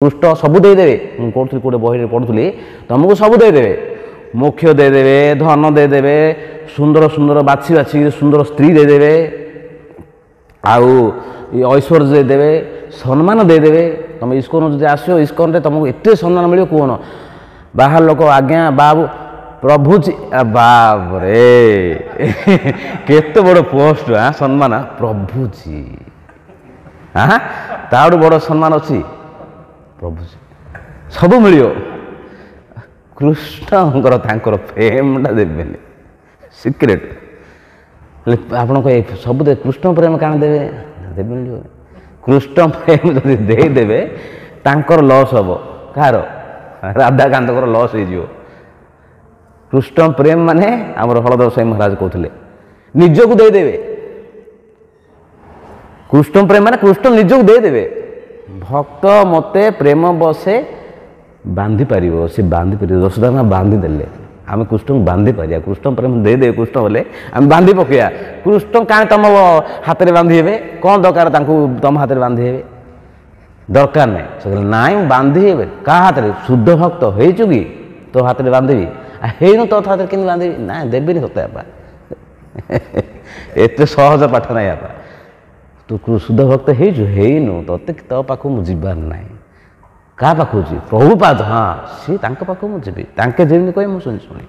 कृष्ण सब देदेवे मुझे गोटे बही पढ़ुली तुमको सब देदेवे मोक्ष देदेवे धन देदेवे सुंदर सुंदर बाछी बाछी सुंदर स्त्री देदेवे आउ ऐश्वर्य देदेवे सम्मान देदेवे तुम इस्कन जो आस इस्कन तुमको एत सम्मान मिले कौन बाहर लोक आज्ञा बाबू प्रभु जी बाबरे केते बड़ पोस्ट हाँ सम्मान प्रभु जी हाँ ताड़ बड़ सम्मान अच्छी प्रभु जी सब मिल कृष्णकर तांकर प्रेमटा देवे सिक्रेट आपण सब दे कृष्ण प्रेम क्या देवे देवे कृष्ण प्रेम जब देदेवे तांकर लॉस हम कार राधाकांत लॉस हो कृष्ण प्रेम माने आमर हलधर स्वाई महाराज कहते निजक देदेवे कृष्ण प्रेम माने कृष्ण निजक देदेवे भक्त मते प्रेम बसे बांधि पार सी बांधि पार यशोदा माँ बांधि देले आम कृष्ण को बांधि पार कृष्ण प्रेम देदे कृष्ण बोले आम बांधि पकड़ा कृष्ण क्या तुम हाथ में बांधि हे कौन दरकार तुम हाथ में बांधि हे दरकार नहीं से नाई बांधि हे क्या हाथ में शुद्ध भक्त हो कि तो हाथ में बांधि हेनु तो हाथ में बांधि ना देवी सत्या एत सहज पाठ ना आप तू शुद्ध भक्त हेनु ते तो पाख मुझे ना क्या पाख प्रभु पाद हाँ सी पाख मुझे जी कह मुझे शुणी